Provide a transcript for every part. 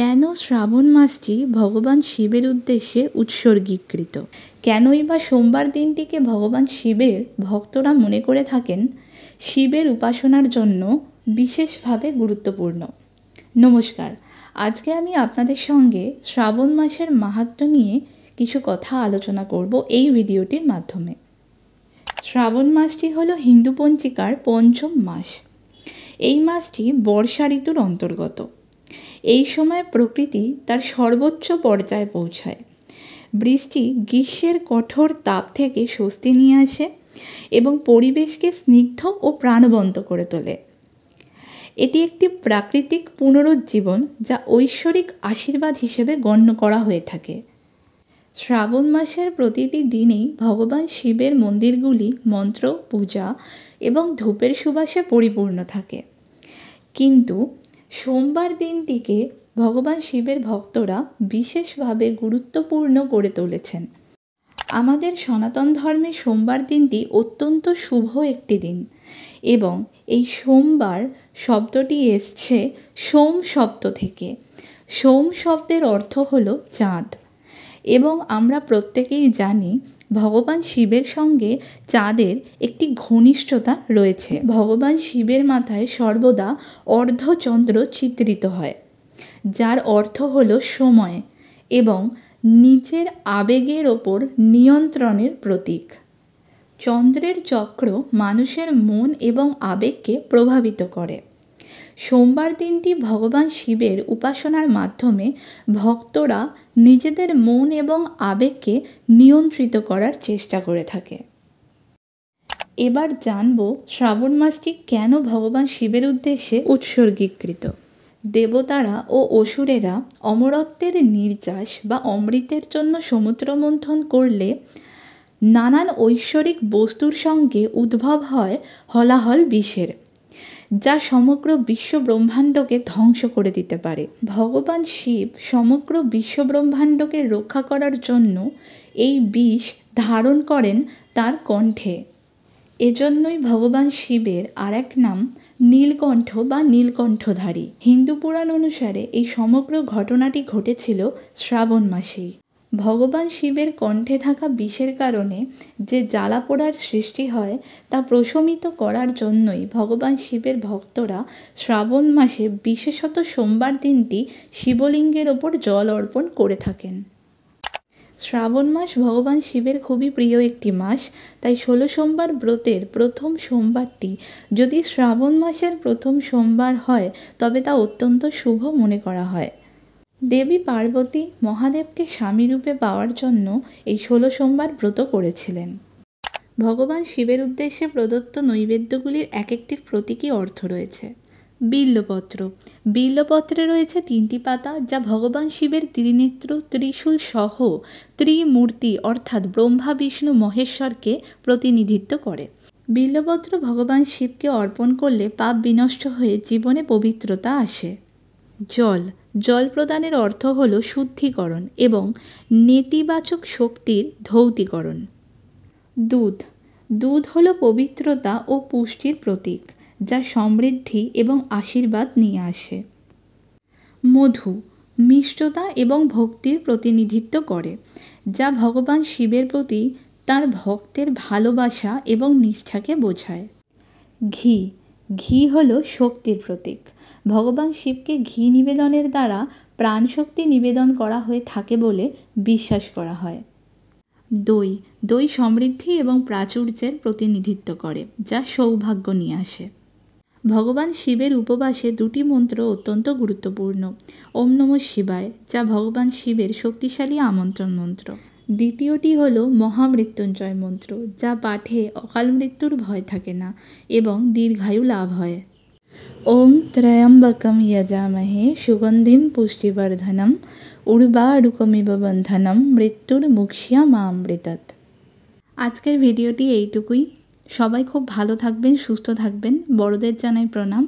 কেন শ্রাবণ মাসটি ভগবান শিবের উদ্দেশ্যে উৎসর্গীকৃত? কেনই বা সোমবার দিনটিকে ভগবান শিবের ভক্তরা মনে করে থাকেন শিবের উপাসনার জন্য বিশেষভাবে গুরুত্বপূর্ণ? নমস্কার, আজকে আমি আপনাদের সঙ্গে শ্রাবণ মাসের মাহাত্ম্য নিয়ে কিছু কথা আলোচনা করব এই ভিডিওটির মাধ্যমে। শ্রাবণ মাসটি হলো হিন্দু পঞ্জিকার পঞ্চম মাস। এই মাসটি বর্ষা ঋতুর অন্তর্গত। এই সময় প্রকৃতি তার সর্বোচ্চ পর্যায়ে পৌঁছায়। বৃষ্টি গ্রীষ্মের কঠোর তাপ থেকে স্বস্তি নিয়ে আসে এবং পরিবেশকে স্নিগ্ধ ও প্রাণবন্ত করে তোলে। এটি একটি প্রাকৃতিক পুনরুজ্জীবন যা ঐশ্বরিক আশীর্বাদ হিসেবে গণ্য করা হয়ে থাকে। শ্রাবণ মাসের প্রতিটি দিনেই ভগবান শিবের মন্দিরগুলি মন্ত্র, পূজা এবং ধূপের সুবাসে পরিপূর্ণ থাকে। কিন্তু সোমবার দিনটিকে ভগবান শিবের ভক্তরা বিশেষভাবে গুরুত্বপূর্ণ করে তুলেছেন। আমাদের সনাতন ধর্মে সোমবার দিনটি অত্যন্ত শুভ একটি দিন এবং এই সোমবার শব্দটি এসছে সোম শব্দ থেকে। সোম শব্দের অর্থ হলো চাঁদ এবং আমরা প্রত্যেকেই জানি ভগবান শিবের সঙ্গে চাঁদের একটি ঘনিষ্ঠতা রয়েছে। ভগবান শিবের মাথায় সর্বদা অর্ধচন্দ্র চিত্রিত হয়, যার অর্থ হলো সময় এবং নিজের আবেগের ওপর নিয়ন্ত্রণের প্রতীক। চন্দ্রের চক্র মানুষের মন এবং আবেগকে প্রভাবিত করে। সোমবার দিনটি ভগবান শিবের উপাসনার মাধ্যমে ভক্তরা নিজেদের মন এবং আবেগকে নিয়ন্ত্রিত করার চেষ্টা করে থাকে। এবার জানব শ্রাবণ মাসটি কেন ভগবান শিবের উদ্দেশ্যে উৎসর্গীকৃত। দেবতারা ও অসুরেরা অমরত্বের নির্যাস বা অমৃতের জন্য সমুদ্র মন্থন করলে নানান ঐশ্বরিক বস্তুর সঙ্গে উদ্ভব হয় হলাহল বিষের, যা সমগ্র বিশ্বব্রহ্মাণ্ডকে ধ্বংস করে দিতে পারে। ভগবান শিব সমগ্র বিশ্বব্রহ্মাণ্ডকে রক্ষা করার জন্য এই বিষ ধারণ করেন তার কণ্ঠে। এজন্যই ভগবান শিবের আর এক নাম নীলকণ্ঠ বা নীলকণ্ঠধারী। হিন্দু পুরাণ অনুসারে এই সমগ্র ঘটনাটি ঘটেছিল শ্রাবণ মাসেই। ভগবান শিবের কণ্ঠে থাকা বিষের কারণে যে জ্বালা পোড়ার সৃষ্টি হয় তা প্রশমিত করার জন্যই ভগবান শিবের ভক্তরা শ্রাবণ মাসে বিশেষত সোমবার দিনটি শিবলিঙ্গের ওপর জল অর্পণ করে থাকেন। শ্রাবণ মাস ভগবান শিবের খুবই প্রিয় একটি মাস, তাই 16 সোমবার ব্রতের প্রথম সোমবারটি যদি শ্রাবণ মাসের প্রথম সোমবার হয় তবে তা অত্যন্ত শুভ মনে করা হয়। দেবী পার্বতী মহাদেবকে স্বামীরূপে পাওয়ার জন্য এই 16 সোমবার ব্রত করেছিলেন। ভগবান শিবের উদ্দেশ্যে প্রদত্ত নৈবেদ্যগুলির এক একটির প্রতীকী অর্থ রয়েছে। বিল্বপত্র। বিল্বপত্রে রয়েছে 3টি পাতা, যা ভগবান শিবের ত্রিনেত্র, ত্রিশূল সহ ত্রিমূর্তি অর্থাৎ ব্রহ্মা, বিষ্ণু, মহেশ্বরকে প্রতিনিধিত্ব করে। বিল্বপত্র ভগবান শিবকে অর্পণ করলে পাপ বিনষ্ট হয়ে জীবনে পবিত্রতা আসে। জল। জল প্রদানের অর্থ হল শুদ্ধিকরণ এবং নেতিবাচক শক্তির ধৌতিকরণ। দুধ। দুধ হল পবিত্রতা ও পুষ্টির প্রতীক, যা সমৃদ্ধি এবং আশীর্বাদ নিয়ে আসে। মধু। মিষ্টতা এবং ভক্তির প্রতিনিধিত্ব করে, যা ভগবান শিবের প্রতি তার ভক্তের ভালোবাসা এবং নিষ্ঠাকে বোঝায়। ঘি। ঘি হল শক্তির প্রতীক। ভগবান শিবকে ঘি নিবেদনের দ্বারা প্রাণশক্তি নিবেদন করা হয়ে থাকে বলে বিশ্বাস করা হয়। দই। দই সমৃদ্ধি এবং প্রাচুর্যের প্রতিনিধিত্ব করে, যা সৌভাগ্য নিয়ে আসে। ভগবান শিবের উপবাসে 2টি মন্ত্র অত্যন্ত গুরুত্বপূর্ণ। ওম নমঃ শিবায়, যা ভগবান শিবের শক্তিশালী আমন্ত্রণ মন্ত্র। দ্বিতীয়টি হল মহামৃত্যুঞ্জয় মন্ত্র, যা পাঠে অকাল মৃত্যুর ভয় থাকে না এবং দীর্ঘায়ু লাভ হয়। ওং ত্র্যম্বকম যজামহে সুগন্ধিম পুষ্টিবর্ধনম উর্বারুকমিব বন্ধনম মৃত্যুর্মুক্ষ্যমামৃতাৎ। আজকের ভিডিওটি এইটুকুই। সবাই খুব ভালো থাকবেন, সুস্থ থাকবেন। বড়দের জানাই প্রণাম,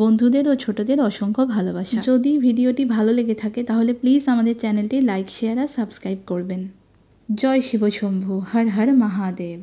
বন্ধুদের ও ছোটদের অসংখ্য ভালোবাসা। যদি ভিডিওটি ভালো লেগে থাকে তাহলে প্লিজ আমাদের চ্যানেলটি লাইক, শেয়ার আর সাবস্ক্রাইব করবেন। জয় শিব শম্ভু, হর হর মহাদেব।